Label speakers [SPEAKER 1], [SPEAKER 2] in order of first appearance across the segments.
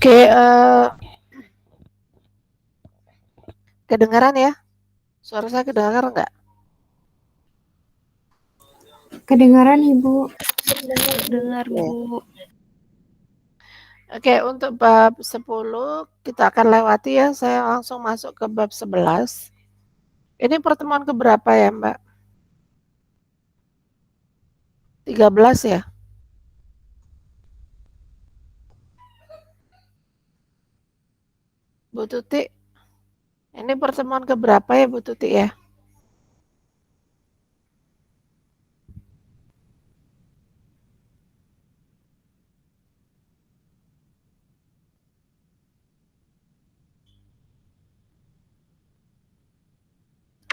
[SPEAKER 1] Oke, kedengaran ya? Suara saya kedengaran nggak?
[SPEAKER 2] Kedengaran Ibu.
[SPEAKER 3] Dengar Bu.
[SPEAKER 1] Oke, untuk bab 10 kita akan lewati ya. Saya langsung masuk ke bab 11. Ini pertemuan keberapa ya, Mbak? 13 ya? Bu Tuti, ini pertemuan keberapa ya Bu Tuti ya?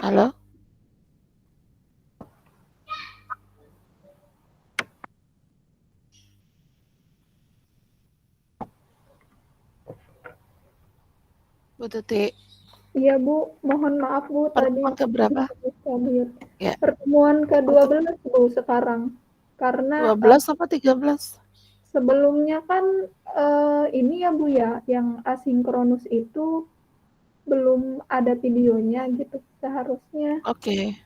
[SPEAKER 1] Halo? Bu Tuti.
[SPEAKER 2] Iya Bu, mohon maaf Bu
[SPEAKER 1] Pertemuan
[SPEAKER 2] tadi
[SPEAKER 1] keberapa?
[SPEAKER 2] ya. Pertemuan ke-12 Bu sekarang. Karena
[SPEAKER 1] 12 apa 13?
[SPEAKER 2] sebelumnya kan ini ya Bu ya, yang asinkronus itu belum ada videonya gitu. Seharusnya
[SPEAKER 1] Oke.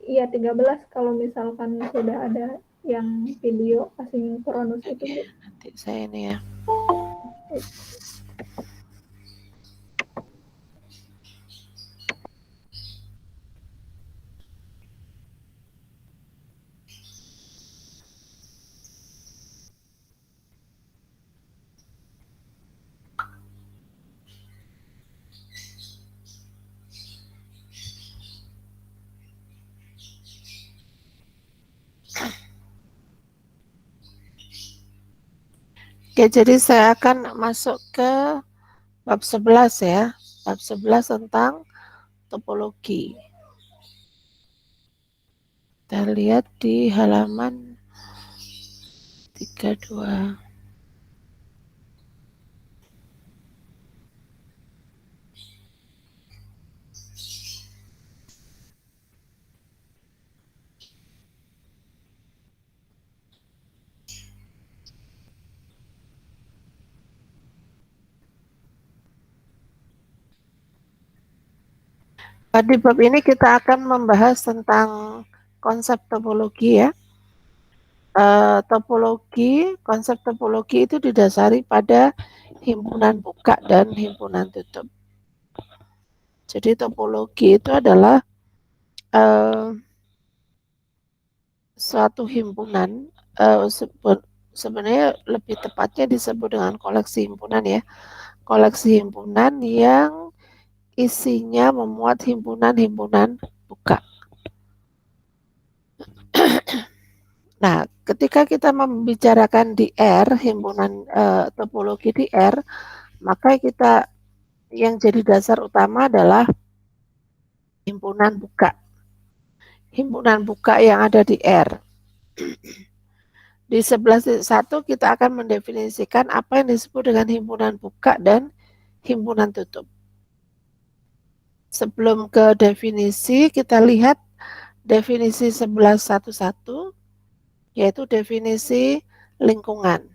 [SPEAKER 2] iya 13 kalau misalkan sudah ada yang video asinkronus itu Bu.
[SPEAKER 1] Nanti saya ini ya. Oke, jadi saya akan masuk ke bab 11 ya. Bab 11 tentang topologi. Kita lihat di halaman 32. Di bab ini kita akan membahas tentang konsep topologi ya. Konsep topologi itu didasari pada himpunan buka dan himpunan tutup. Jadi topologi itu adalah suatu himpunan, sebenarnya lebih tepatnya disebut dengan koleksi himpunan ya. Koleksi himpunan yang isinya memuat himpunan-himpunan buka. Nah, ketika kita membicarakan di R, himpunan topologi di R, maka kita yang jadi dasar utama adalah himpunan buka. Himpunan buka yang ada di R. Di 11.1 kita akan mendefinisikan apa yang disebut dengan himpunan buka dan himpunan tutup. Sebelum ke definisi, kita lihat definisi 11.1.1, yaitu definisi lingkungan.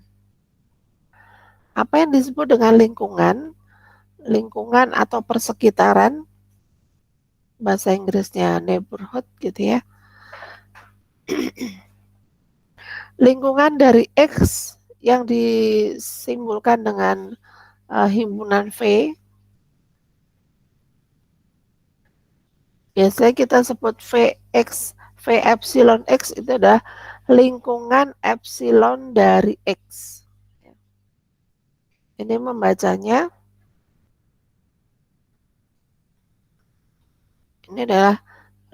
[SPEAKER 1] Apa yang disebut dengan lingkungan? Lingkungan atau persekitaran, bahasa Inggrisnya neighborhood gitu ya. Lingkungan dari X yang disimbolkan dengan himpunan V. Biasanya kita sebut Vx, V epsilon X itu adalah lingkungan epsilon dari X. Ini membacanya, ini adalah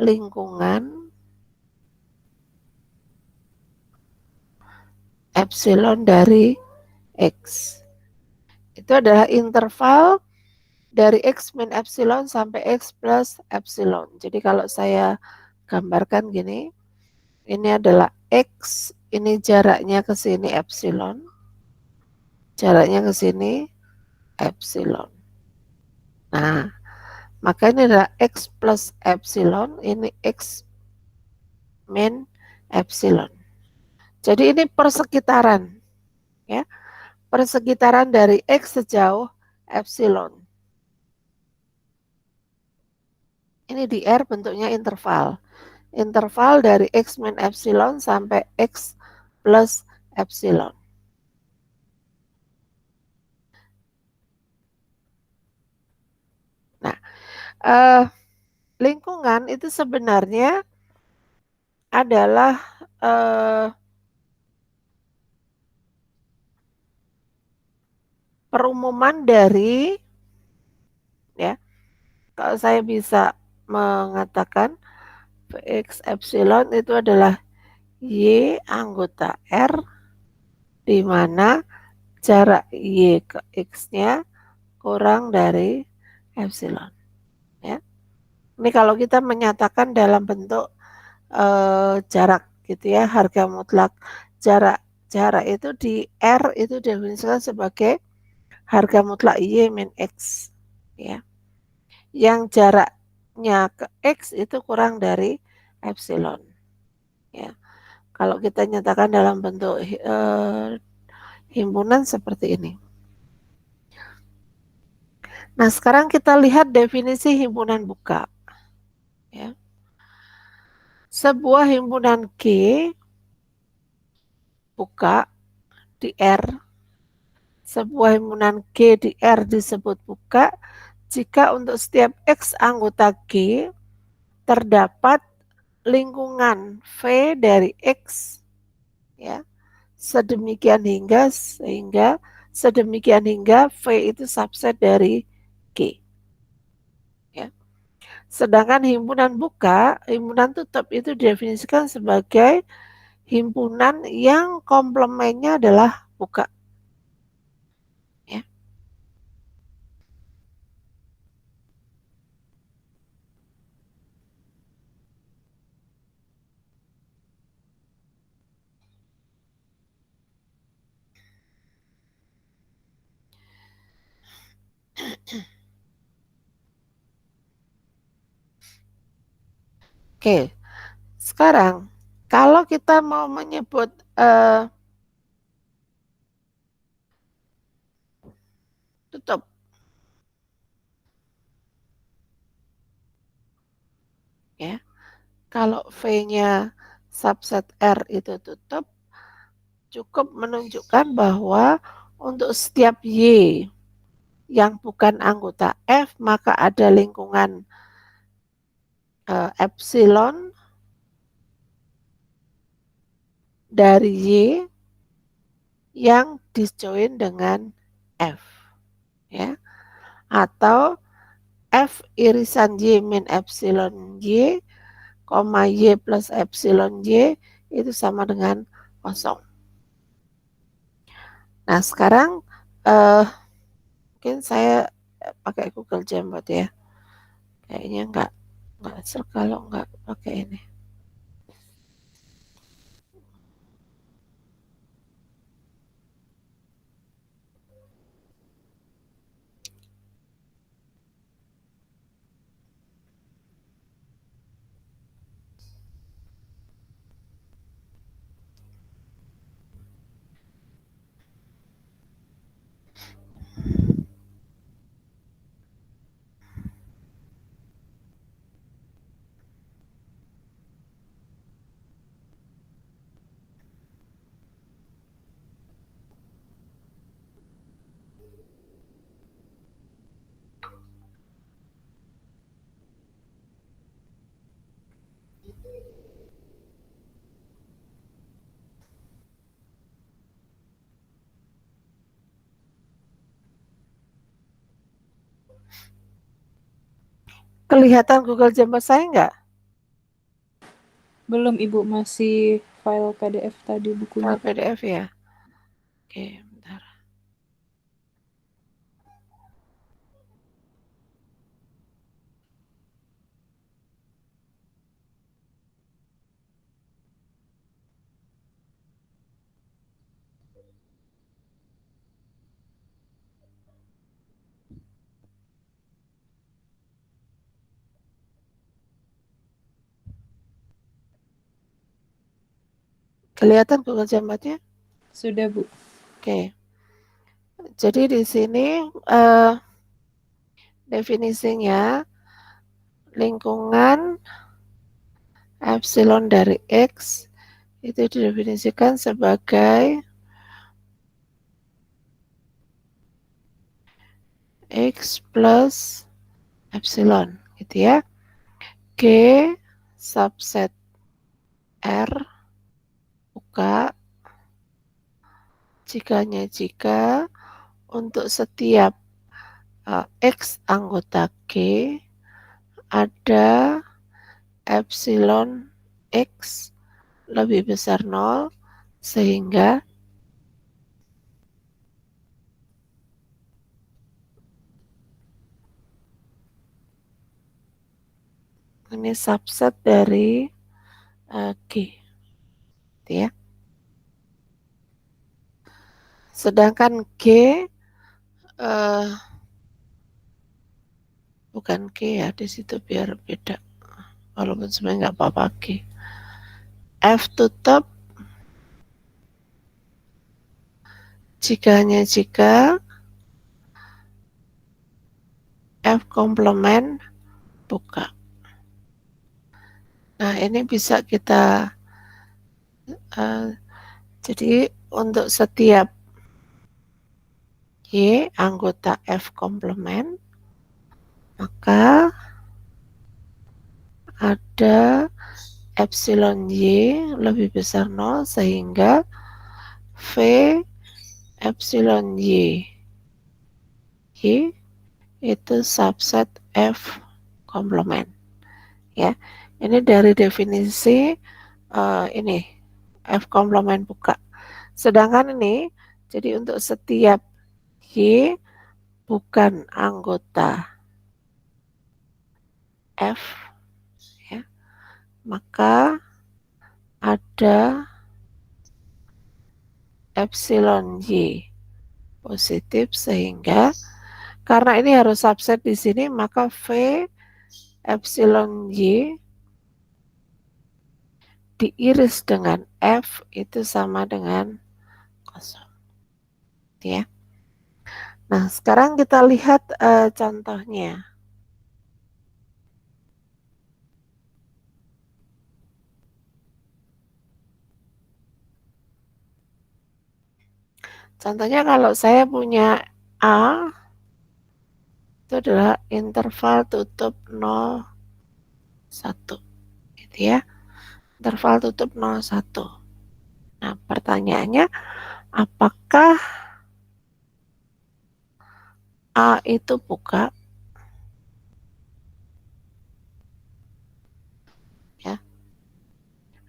[SPEAKER 1] lingkungan epsilon dari X. Itu adalah interval dari X min epsilon sampai X plus epsilon. Jadi kalau saya gambarkan gini, ini adalah X, ini jaraknya ke sini epsilon, jaraknya ke sini epsilon. Nah, maka ini adalah X plus epsilon, ini X min epsilon. Jadi ini persekitaran, ya, persekitaran dari X sejauh epsilon. Ini di R bentuknya interval. Interval dari X min epsilon sampai X plus epsilon. Nah, lingkungan itu sebenarnya adalah perumuman dari, ya, kalau saya bisa mengatakan X epsilon itu adalah Y anggota R, di mana jarak Y ke X-nya kurang dari epsilon. Ya. Ini kalau kita menyatakan dalam bentuk jarak gitu ya, harga mutlak jarak itu di R itu definisikan sebagai harga mutlak Y min X, ya. Yang jaraknya ke X itu kurang dari epsilon, ya. Kalau kita nyatakan dalam bentuk himpunan seperti ini. Nah, sekarang kita lihat definisi himpunan buka, ya. Sebuah himpunan G buka di R, sebuah himpunan G di R disebut buka jika untuk setiap X anggota G terdapat lingkungan V dari X, ya, sedemikian hingga V itu subset dari G, ya. Sedangkan himpunan buka, himpunan tutup itu didefinisikan sebagai himpunan yang komplemennya adalah buka, ya. Oke, sekarang kalau kita mau menyebut tutup, ya, kalau V-nya subset R itu tutup, cukup menunjukkan bahwa untuk setiap Y yang bukan anggota F, maka ada lingkungan epsilon dari Y yang disjoin dengan F, ya, atau F irisan Y min epsilon Y, Y plus epsilon Y itu sama dengan kosong. Nah, sekarang mungkin saya pakai Google Jamboard ya. Kayaknya nggak kalau nggak pakai ini. Kelihatan Google Jamboard saya nggak?
[SPEAKER 3] Belum, Ibu. Masih file PDF tadi bukunya.
[SPEAKER 1] File PDF ya? Oke, bentar. Kelihatan Google Jambatnya?
[SPEAKER 3] Sudah, Bu.
[SPEAKER 1] Oke. Jadi di sini definisinya lingkungan epsilon dari X itu didefinisikan sebagai X plus epsilon gitu ya. G subset R buka jika untuk setiap X anggota G ada epsilon X lebih besar 0 sehingga ini subset dari G gitu ya. Sedangkan G bukan G ya, di situ biar beda. Walaupun sebenarnya nggak apa-apa G. F tutup jika F komplement buka. Nah, ini bisa kita jadi untuk setiap Y anggota F komplement maka ada epsilon Y lebih besar 0 sehingga V epsilon Y itu subset F komplement ya. Ini dari definisi ini F komplement buka. Sedangkan ini jadi untuk setiap Y bukan anggota F ya, maka ada epsilon Y positif sehingga karena ini harus subset di sini maka V epsilon Y diiris dengan F itu sama dengan kosong ya. Nah, sekarang kita lihat contohnya. Contohnya kalau saya punya A itu adalah interval tutup 0 1 gitu ya. Interval tutup 0 1. Nah, pertanyaannya apakah A itu buka? Ya.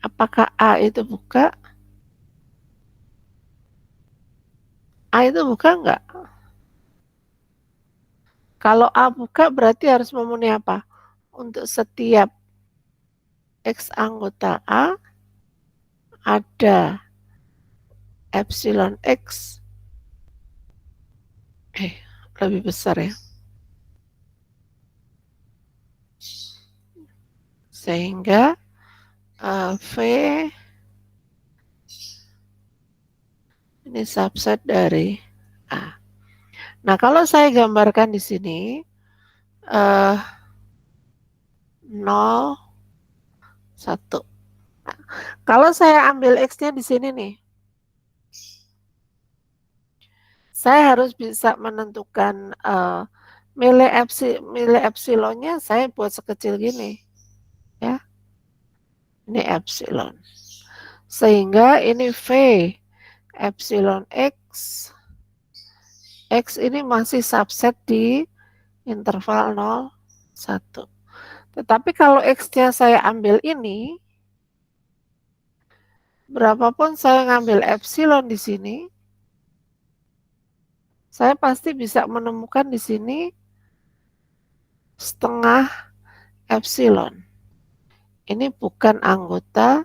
[SPEAKER 1] Apakah A itu buka? A itu buka enggak? Kalau A buka berarti harus memenuhi apa? Untuk setiap X anggota A ada epsilon X lebih besar ya. Sehingga V ini subset dari A. Nah, kalau saya gambarkan di sini 0 1. Nah, kalau saya ambil X-nya di sini nih. Saya harus bisa menentukan nilai epsilonnya saya buat sekecil gini. Ya. Ini epsilon. Sehingga ini V epsilon X. X ini masih subset di interval 0, 1. Tetapi kalau X-nya saya ambil ini, berapapun saya ngambil epsilon di sini, saya pasti bisa menemukan di sini setengah epsilon. Ini bukan anggota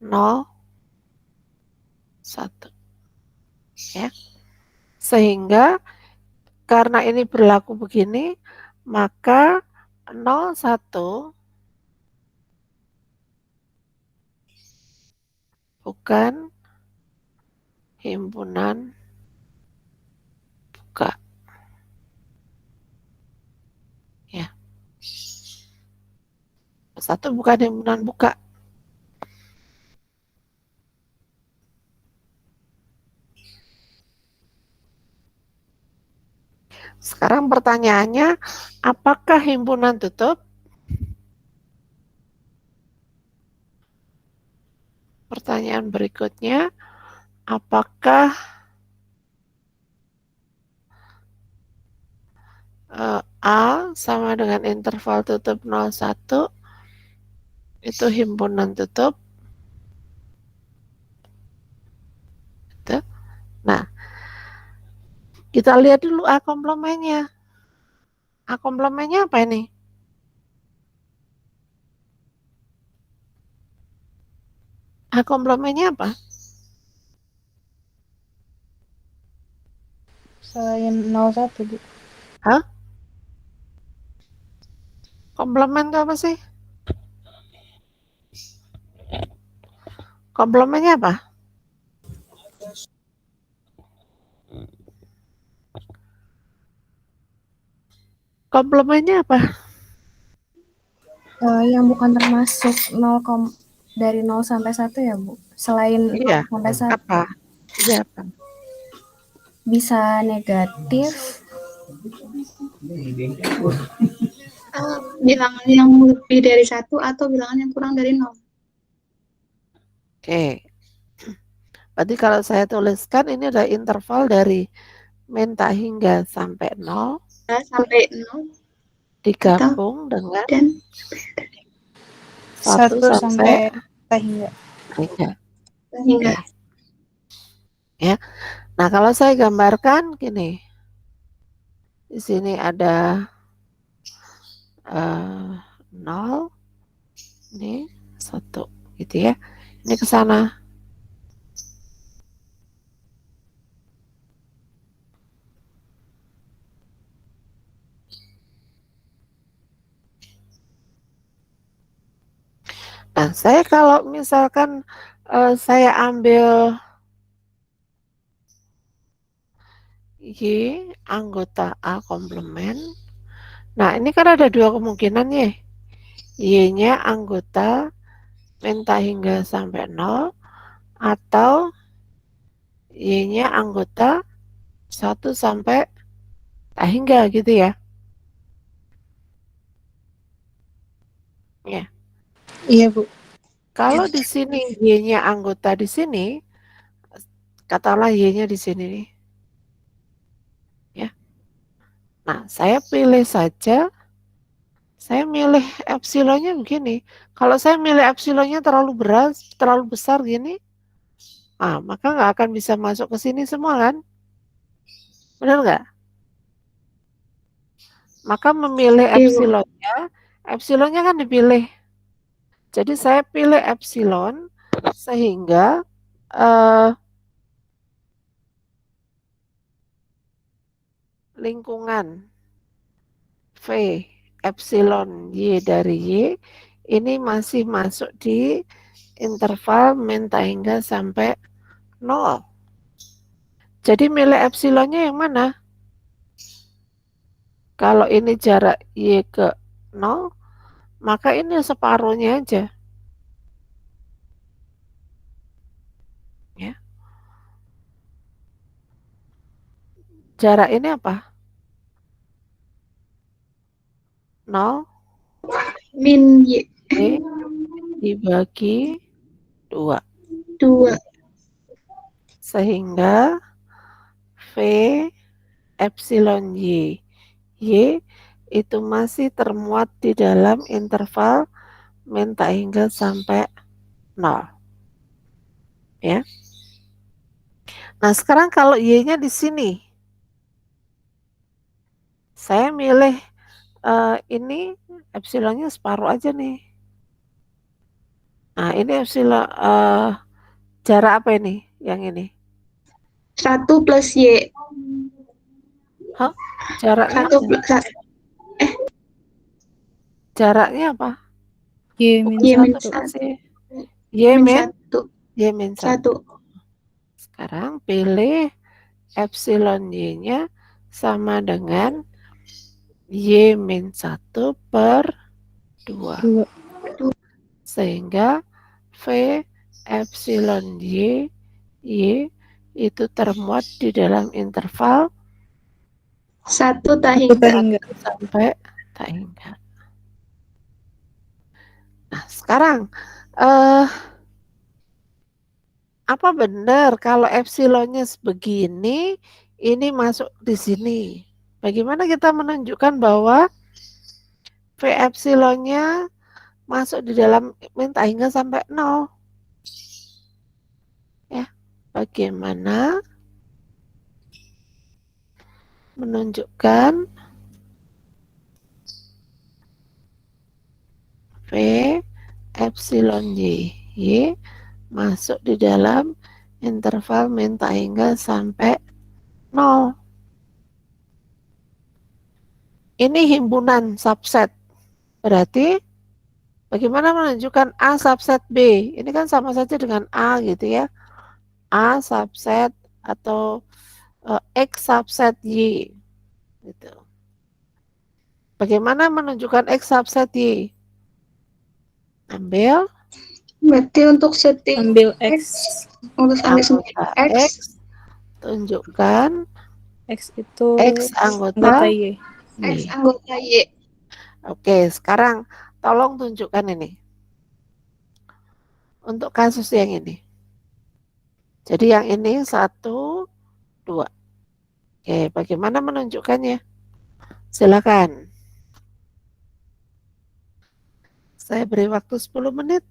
[SPEAKER 1] 0, 1. Ya. Sehingga karena ini berlaku begini, maka 0, 1 bukan himpunan buka. Ya. Satu bukan himpunan buka. Sekarang pertanyaannya, apakah himpunan tutup? Pertanyaan berikutnya, apakah A sama dengan interval tutup 01 itu himpunan tutup? Gitu. Nah, kita lihat dulu A komplemennya. A komplemennya apa ini? A komplemennya apa?
[SPEAKER 3] Selain 01, Bu.
[SPEAKER 1] Hah? Komplemen itu apa sih? Komplemennya apa? Komplemennya apa?
[SPEAKER 4] Yang bukan termasuk dari 0 sampai 1 ya, Bu? Selain
[SPEAKER 1] Iya.
[SPEAKER 4] 0 sampai 1.
[SPEAKER 1] Apa? Iya apa?
[SPEAKER 4] Bisa negatif.
[SPEAKER 5] Bilangan yang lebih dari 1 atau bilangan yang kurang dari 0.
[SPEAKER 1] Oke. Berarti kalau saya tuliskan ini adalah interval dari min tak hingga sampai 0
[SPEAKER 5] Sampai 0
[SPEAKER 1] digabung dengan
[SPEAKER 5] dan
[SPEAKER 1] 1 sampai
[SPEAKER 3] hingga.
[SPEAKER 5] hingga.
[SPEAKER 1] Ya. Nah, kalau saya gambarkan gini. Di sini ada 0, ini 1 gitu ya. Ini ke sana. Nah, saya kalau misalkan saya ambil Y anggota A komplemen. Nah, ini kan ada dua kemungkinan ya. Y-nya anggota min tak hingga sampai 0 atau Y-nya anggota 1 sampai tak hingga gitu ya. Ya.
[SPEAKER 3] Iya, Bu.
[SPEAKER 1] Kalau di sini Y-nya anggota di sini, katakanlah Y-nya di sini nih. Ya. Nah, saya pilih saja, saya milih epsilonnya begini. Kalau saya milih epsilonnya terlalu besar gini, maka nggak akan bisa masuk ke sini semua kan? Benar nggak? Maka memilih epsilonnya kan dipilih. Jadi saya pilih epsilon sehingga lingkungan V epsilon Y dari Y ini masih masuk di interval min tak hingga sampai 0. Jadi milih epsilonnya yang mana? Kalau ini jarak Y ke 0, maka ini separuhnya aja. Ya. Jarak ini apa? 0
[SPEAKER 5] min Y
[SPEAKER 1] dibagi 2. Sehingga V epsilon Y itu masih termuat di dalam interval min tak hingga sampai 0. Ya. Nah, sekarang kalau Y-nya di sini, saya milih ini epsilonnya separuh aja nih. Nah, ini epsilon jarak apa ini? Yang ini?
[SPEAKER 5] 1 plus Y.
[SPEAKER 1] Hah? Jaraknya
[SPEAKER 5] 1 plus
[SPEAKER 1] jaraknya apa?
[SPEAKER 3] Y min
[SPEAKER 5] Y min
[SPEAKER 3] 1.
[SPEAKER 1] Y min
[SPEAKER 5] 1.
[SPEAKER 1] Y min 1.
[SPEAKER 5] 1.
[SPEAKER 1] Sekarang pilih epsilon Y-nya sama dengan Y min 1 per 2.
[SPEAKER 3] 2.
[SPEAKER 1] Sehingga V epsilon Y itu termuat di dalam interval
[SPEAKER 5] 1 tak
[SPEAKER 3] Tak
[SPEAKER 5] hingga.
[SPEAKER 3] hingga.
[SPEAKER 1] sampai tak hingga. Nah, sekarang apa benar kalau epsilonnya sebegini, ini masuk di sini? Bagaimana kita menunjukkan bahwa V epsilonnya masuk di dalam min tak hingga sampai 0? Ya, bagaimana menunjukkan V epsilon Y masuk di dalam interval min tak hingga sampai 0? Ini himpunan subset. Berarti bagaimana menunjukkan A subset B? Ini kan sama saja dengan A gitu ya. A subset atau X subset Y gitu. Bagaimana menunjukkan X subset Y? Ambil
[SPEAKER 5] Berarti untuk setting
[SPEAKER 3] Ambil X.
[SPEAKER 5] untuk ambil sendiri
[SPEAKER 1] anggota
[SPEAKER 5] X,
[SPEAKER 1] X, tunjukkan
[SPEAKER 3] X itu
[SPEAKER 1] X anggota
[SPEAKER 3] Y.
[SPEAKER 5] X
[SPEAKER 1] Y.
[SPEAKER 5] anggota Y.
[SPEAKER 1] Oke, sekarang tolong tunjukkan ini. Untuk kasus yang ini. Jadi yang ini 1, 2. Oke, bagaimana menunjukkannya? Silakan. Saya beri waktu 10 menit.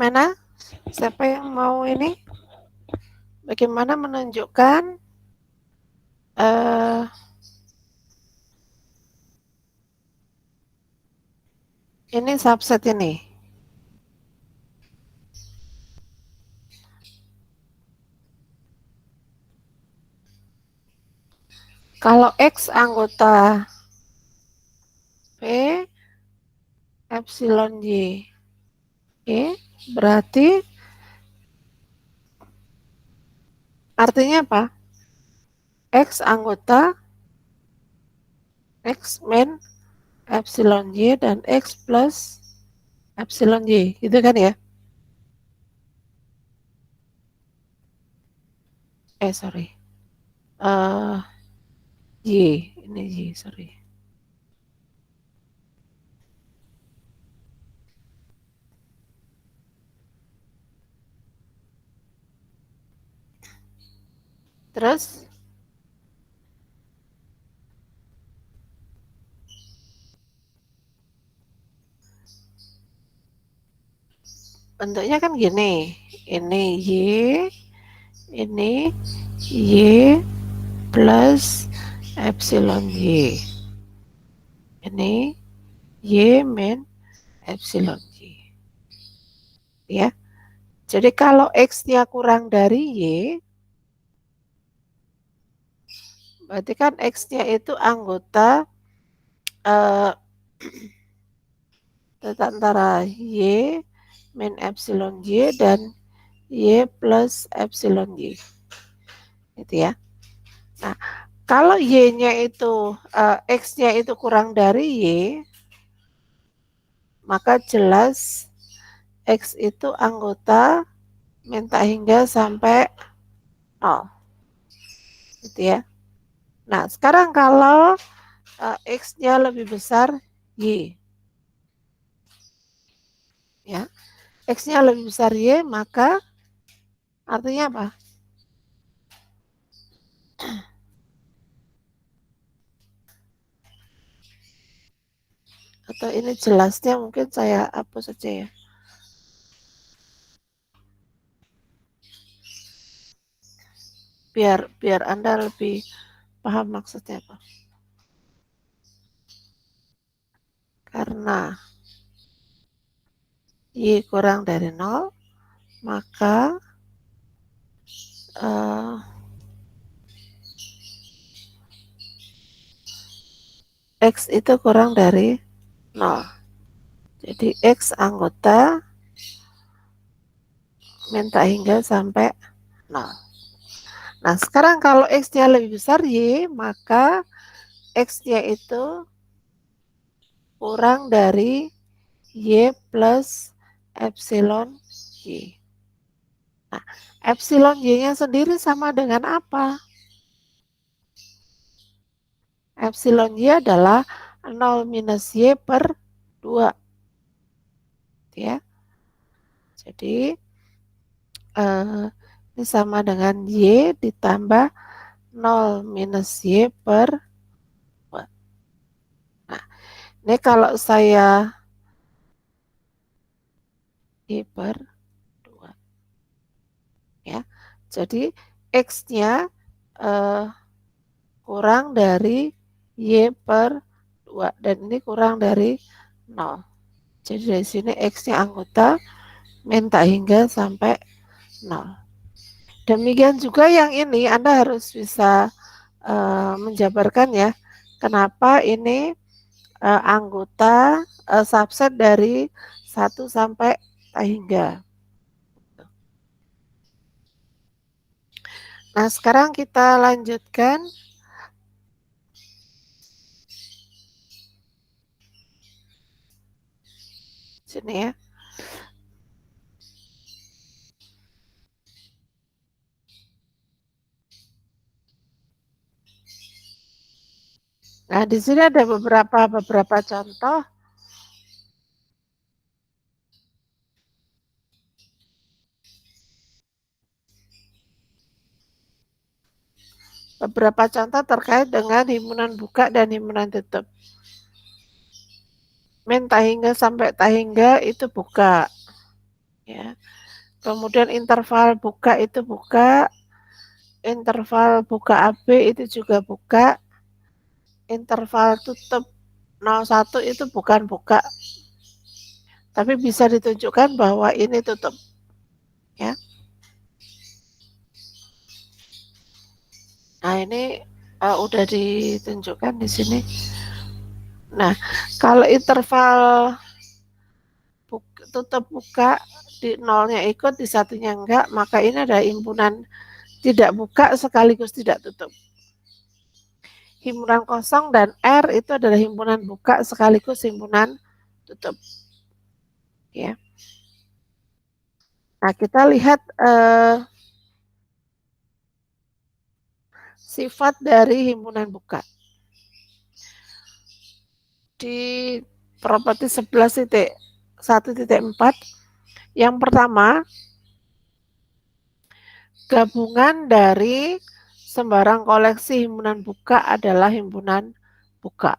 [SPEAKER 1] Bagaimana? Siapa yang mau ini? Bagaimana menunjukkan ini subset ini? Kalau X anggota P epsilon Y, berarti artinya apa? X anggota X min epsilon Y dan X plus epsilon Y, gitu kan ya? Sorry. Y, ini Y, sorry. Terus bentuknya kan gini, ini Y, ini Y plus epsilon Y, ini Y min epsilon Y, ya. Jadi kalau X-nya kurang dari Y, berarti kan X-nya itu anggota antara Y min epsilon Y dan Y plus epsilon Y, gitu ya. Nah, kalau Y-nya itu, X-nya itu kurang dari Y, maka jelas X itu anggota minta hingga sampai 0, gitu ya. Nah, sekarang kalau X-nya lebih besar Y, ya, X-nya lebih besar Y, maka artinya apa? Atau ini jelasnya mungkin saya hapus saja ya. Biar Anda lebih paham maksudnya apa. Karena Y kurang dari 0, maka X itu kurang dari 0. Jadi X anggota minta hingga sampai 0. Nah, sekarang kalau X-nya lebih besar Y, maka X-nya itu kurang dari Y plus epsilon Y. Nah, epsilon Y-nya sendiri sama dengan apa? Epsilon Y adalah 0 minus Y per 2. Ya. Jadi, ini sama dengan Y ditambah 0 minus Y per 2. Nah, ini kalau saya Y per 2. Ya, jadi X-nya kurang dari Y per 2. Dan ini kurang dari 0. Jadi dari sini X-nya anggota minta hingga sampai 0. Demikian juga yang ini Anda harus bisa menjabarkan ya, kenapa ini anggota subset dari 1 sampai hingga. Nah, sekarang kita lanjutkan. Sini ya. Nah, di sini ada beberapa contoh. Beberapa contoh terkait dengan himpunan buka dan himpunan tutup. Min tahingga sampai tahingga itu buka. ya. Kemudian interval buka itu buka, interval buka AB itu juga buka, interval tutup 01 itu bukan buka, tapi bisa ditunjukkan bahwa ini tutup, ya. Nah, ini udah ditunjukkan di sini. Nah, kalau interval tutup buka di nolnya ikut, di satunya enggak, maka ini ada himpunan tidak buka sekaligus tidak tutup. Himpunan kosong dan R itu adalah himpunan buka sekaligus himpunan tutup. Ya. Nah, kita lihat sifat dari himpunan buka. Di properti 11.1.4, yang pertama, gabungan dari sembarang koleksi himpunan buka adalah himpunan buka.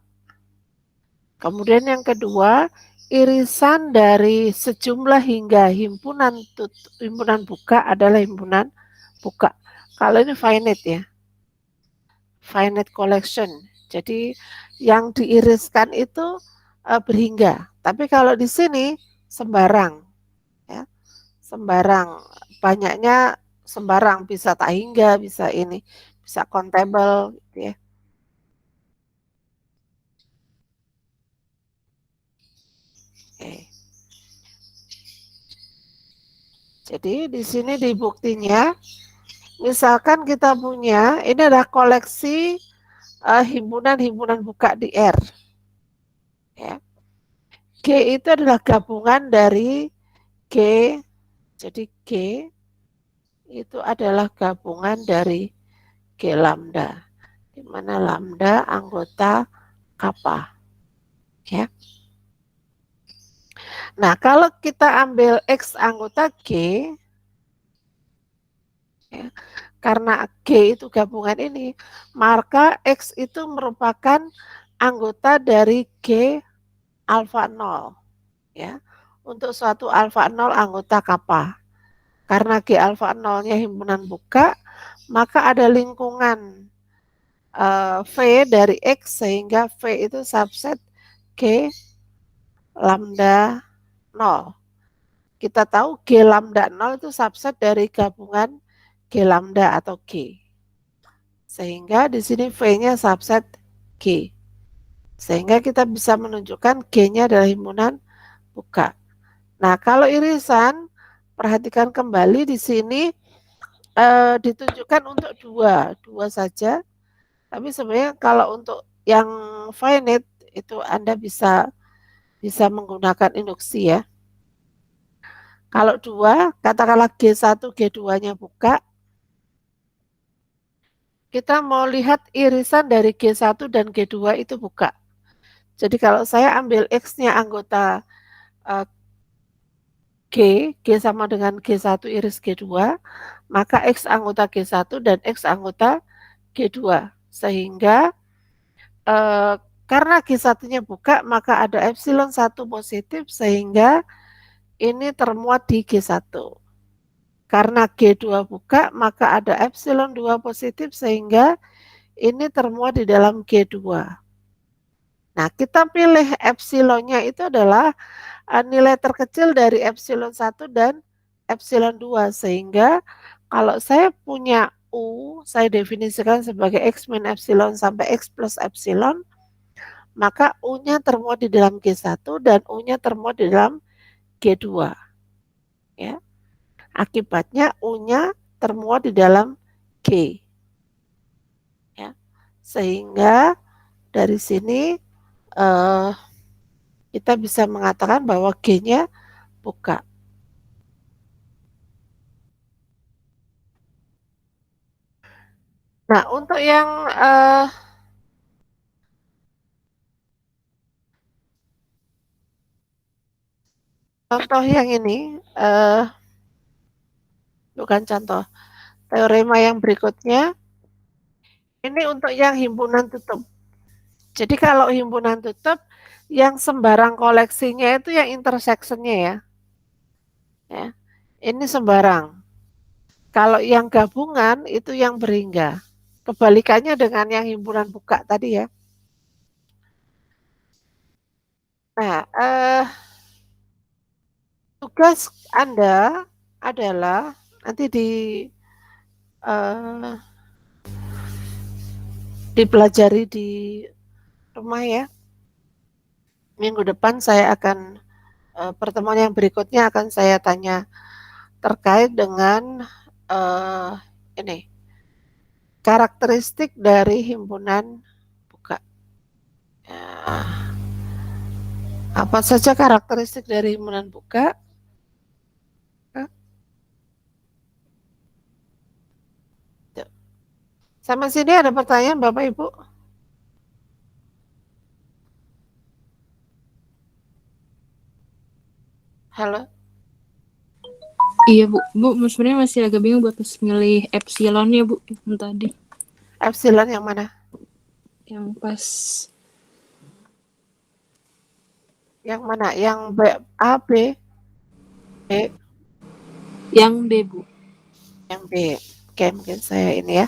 [SPEAKER 1] Kemudian yang kedua, irisan dari sejumlah hingga himpunan buka adalah himpunan buka. Kalau ini finite ya, finite collection. Jadi yang diiriskan itu berhingga. Tapi kalau di sini sembarang, ya, sembarang, banyaknya sembarang, bisa tak hingga, bisa ini, bisa countable, gitu ya. Oke. Jadi di sini di buktinya, misalkan kita punya, ini adalah koleksi himpunan-himpunan buka di R. Ya. G itu adalah gabungan dari G, jadi G itu adalah gabungan dari G lambda, di mana lambda anggota kappa. Ya. Nah, kalau kita ambil X anggota G, ya, karena G itu gabungan ini, maka X itu merupakan anggota dari G alfa 0. Ya, untuk suatu alfa 0 anggota kappa. Karena G alfa 0-nya himpunan buka, maka ada lingkungan V dari X, sehingga V itu subset G lambda 0. Kita tahu G lambda 0 itu subset dari gabungan G lambda atau G. Sehingga di sini V-nya subset G. Sehingga kita bisa menunjukkan G-nya adalah himpunan buka. Nah, kalau irisan, perhatikan kembali di sini ditunjukkan untuk dua saja. Tapi sebenarnya kalau untuk yang finite itu Anda bisa menggunakan induksi ya. Kalau dua, katakanlah G1, G2-nya buka, kita mau lihat irisan dari G1 dan G2 itu buka. Jadi kalau saya ambil X-nya anggota G sama dengan G1 iris G2, maka X anggota G1 dan X anggota G2. Sehingga karena G1-nya buka, maka ada epsilon 1 positif, sehingga ini termuat di G1. Karena G2 buka, maka ada epsilon 2 positif, sehingga ini termuat di dalam G2. Nah, kita pilih epsilonnya itu adalah nilai terkecil dari epsilon 1 dan epsilon 2, sehingga kalau saya punya U, saya definisikan sebagai X min epsilon sampai X plus epsilon, maka U-nya termuat di dalam G1 dan U-nya termuat di dalam G2. Ya. Akibatnya U-nya termuat di dalam G. Ya. Sehingga dari sini kita bisa mengatakan bahwa G-nya buka. Nah, untuk yang contoh yang ini, bukan contoh, teorema yang berikutnya, ini untuk yang himpunan tutup. Jadi kalau himpunan tutup, yang sembarang koleksinya itu yang intersection-nya ya. Ya. Ini sembarang. Kalau yang gabungan itu yang berhingga. Kebalikannya dengan yang himpunan buka tadi ya. Nah, tugas Anda adalah nanti eh, dipelajari di rumah ya. Minggu depan saya akan pertemuan yang berikutnya akan saya tanya terkait dengan ini karakteristik dari himpunan buka. Ya, apa saja karakteristik dari himpunan buka? Sama sini ada pertanyaan Bapak Ibu? Halo?
[SPEAKER 3] Iya Bu, sebenarnya masih agak bingung buat milih epsilonnya Bu, yang tadi.
[SPEAKER 1] Epsilon yang mana?
[SPEAKER 3] Yang pas.
[SPEAKER 1] Yang mana? Yang B, A, B? B?
[SPEAKER 3] Yang B Bu.
[SPEAKER 1] Yang B. Oke, mungkin saya ini ya.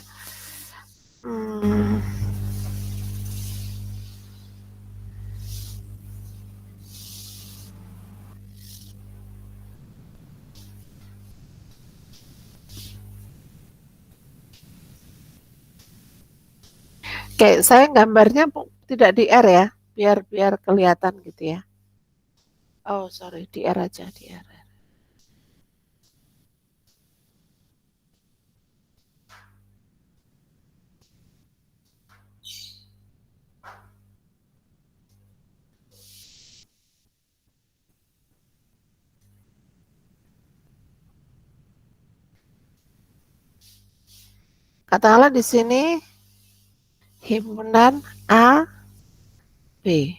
[SPEAKER 1] Oke, saya gambarnya tidak di R ya, biar kelihatan gitu ya. Oh, sorry, di R aja, di R. Katakanlah di sini himpunan A, B.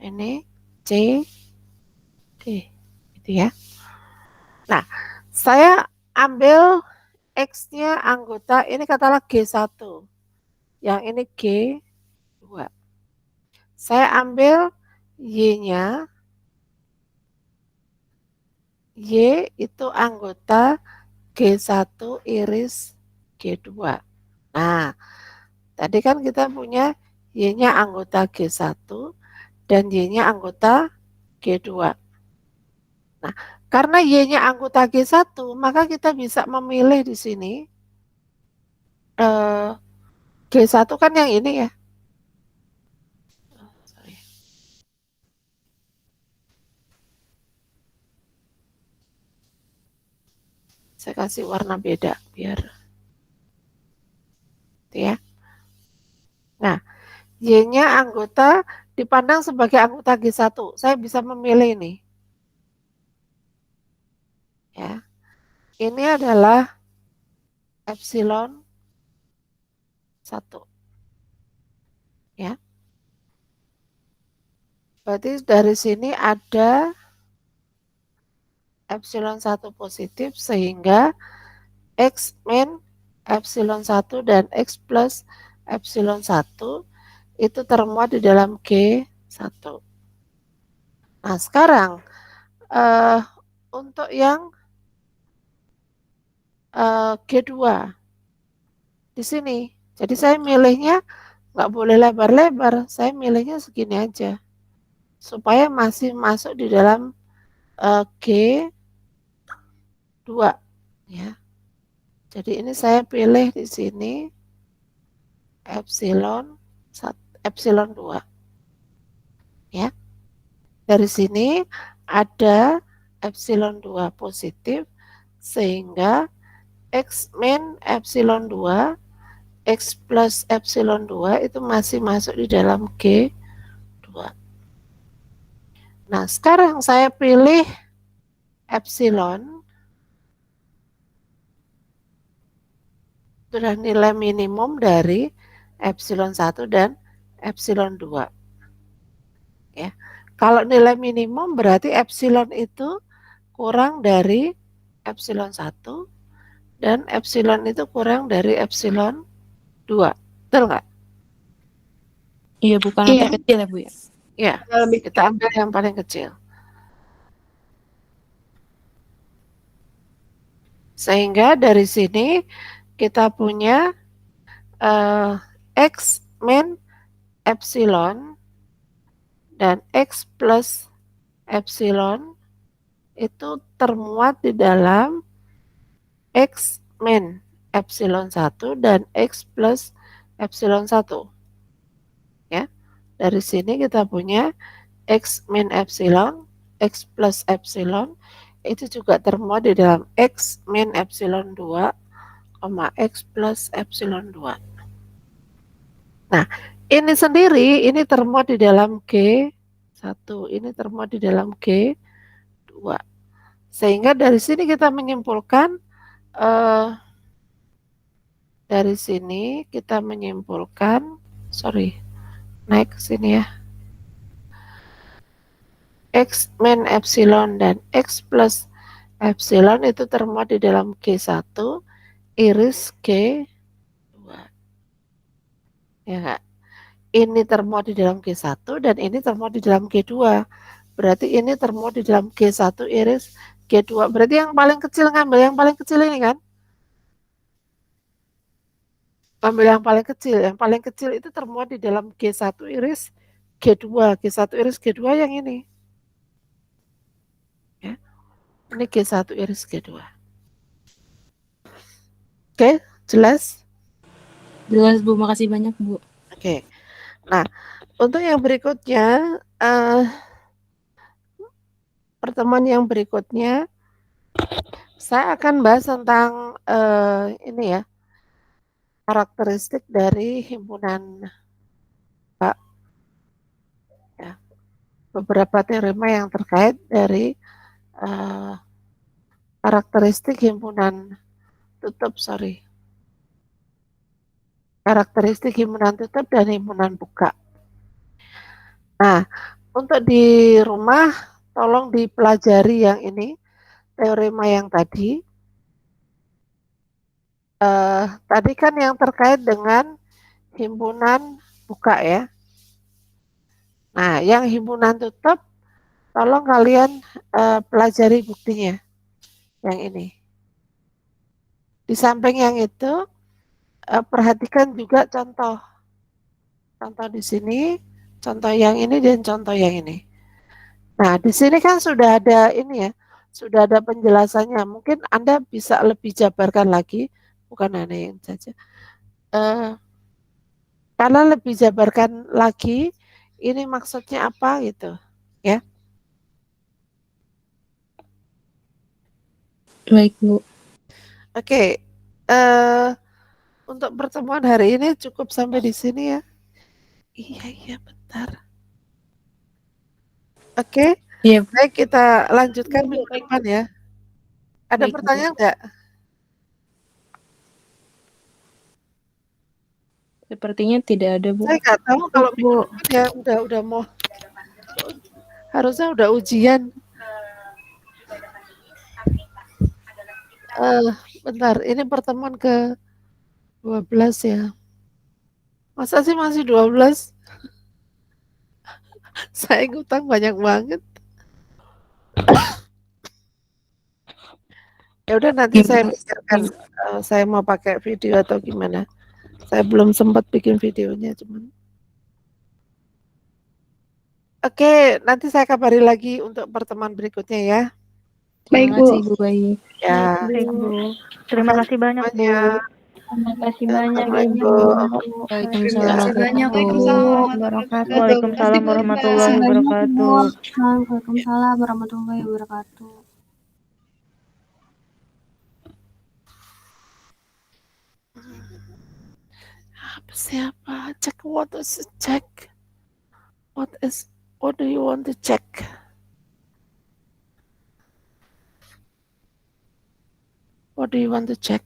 [SPEAKER 1] Ini C, D. Gitu ya. Nah, saya ambil X-nya anggota, ini katakanlah G1. Yang ini G2. Saya ambil Y-nya. Y itu anggota G1 iris G2. Nah, tadi kan kita punya Y-nya anggota G1 dan Y-nya anggota G2. Nah, karena Y-nya anggota G1, maka kita bisa memilih di sini G1 kan yang ini ya. Saya kasih warna beda biar ya. Nah, Y-nya anggota dipandang sebagai anggota G1. Saya bisa memilih ini. Ya. Ini adalah epsilon 1. Ya. Berarti dari sini ada epsilon 1 positif sehingga X min epsilon 1 dan X plus epsilon 1 itu termuat di dalam G1. Nah, sekarang untuk yang G2 di sini. Jadi saya milihnya nggak boleh lebar-lebar, saya milihnya segini aja. Supaya masih masuk di dalam G2 ya. Jadi ini saya pilih di sini epsilon 2. Ya. Dari sini ada epsilon 2 positif sehingga X min epsilon 2 X plus epsilon 2 itu masih masuk di dalam G2. Nah, sekarang saya pilih epsilon. Sudah nilai minimum dari epsilon 1 dan epsilon 2. Ya. Kalau nilai minimum berarti epsilon itu kurang dari epsilon 1 dan epsilon itu kurang dari epsilon 2. Betul nggak?
[SPEAKER 3] Iya bukan yang terkecil ya Bu ya?
[SPEAKER 1] Ya, kita ambil yang paling kecil. Sehingga dari sini kita punya X min epsilon dan X plus epsilon itu termuat di dalam X min epsilon 1 dan X plus epsilon 1. Ya. Dari sini kita punya X min epsilon, X plus epsilon itu juga termuat di dalam X min epsilon 2, X plus epsilon 2. Nah, ini sendiri, ini termuat di dalam G1, ini termuat di dalam G2. Sehingga dari sini kita menyimpulkan, dari sini kita menyimpulkan, naik ke sini ya. X min epsilon dan X plus epsilon itu termuat di dalam G1 iris G2. Ya enggak? Ini termuat di dalam G1 dan ini termuat di dalam G2. Berarti ini termuat di dalam G1 iris G2. Berarti yang paling kecil ngambil yang paling kecil ini kan? Ambil yang paling kecil. Yang paling kecil itu termuat di dalam G1 iris G2. G1 iris G2 yang ini. Ya. Ini G1 iris G2. Oke, jelas?
[SPEAKER 3] Jelas Bu, makasih banyak Bu.
[SPEAKER 1] Oke. Nah, untuk yang berikutnya, pertemuan yang berikutnya, saya akan bahas tentang ini ya, karakteristik dari himpunan ya, beberapa teorema yang terkait dari karakteristik himpunan tutup, karakteristik himpunan tutup dan himpunan buka. Nah, untuk di rumah tolong dipelajari yang ini, teorema yang tadi. Tadi kan yang terkait dengan himpunan buka ya. Nah, yang himpunan tutup, tolong kalian pelajari buktinya. Yang ini. Di samping yang itu, perhatikan juga contoh. Contoh di sini, contoh yang ini, dan contoh yang ini. Nah, di sini kan sudah ada ini ya, sudah ada penjelasannya. Mungkin Anda bisa lebih jabarkan lagi, bukan hanya yang saja. Karena lebih jabarkan lagi, ini maksudnya apa gitu, ya.
[SPEAKER 3] Baik Bu.
[SPEAKER 1] Oke, untuk pertemuan hari ini cukup sampai di sini ya. Iya, bentar. Oke,
[SPEAKER 3] Iya.
[SPEAKER 1] baik kita lanjutkan minggu depan ya. Ada
[SPEAKER 3] Baik,
[SPEAKER 1] pertanyaan nggak?
[SPEAKER 3] Sepertinya tidak ada Bu.
[SPEAKER 1] Saya nggak tahu kalau minggu depan ya udah mau, harusnya udah ujian. Bentar, ini pertemuan ke 12 ya. Masa sih masih 12? Saya ngutang banyak banget. Ya udah nanti saya pikirkan saya mau pakai video atau gimana. Saya belum sempat bikin videonya cuman. Oke, nanti saya kabari lagi untuk pertemuan berikutnya ya.
[SPEAKER 3] Baik Bu. Bu, baik.
[SPEAKER 1] Ya.
[SPEAKER 6] Baik Bu. Terima kasih banyak Bu.
[SPEAKER 4] Terima kasih banyak
[SPEAKER 1] Assalamualaikum.
[SPEAKER 3] Waalaikumsalam
[SPEAKER 5] Waalaikumsalam
[SPEAKER 6] Waalaikumsalam warahmatullahi wabarakatuh.
[SPEAKER 4] Waalaikumsalam warahmatullahi wabarakatuh.
[SPEAKER 1] Siapa? Check what is check? What do you want to check? What do you want to check?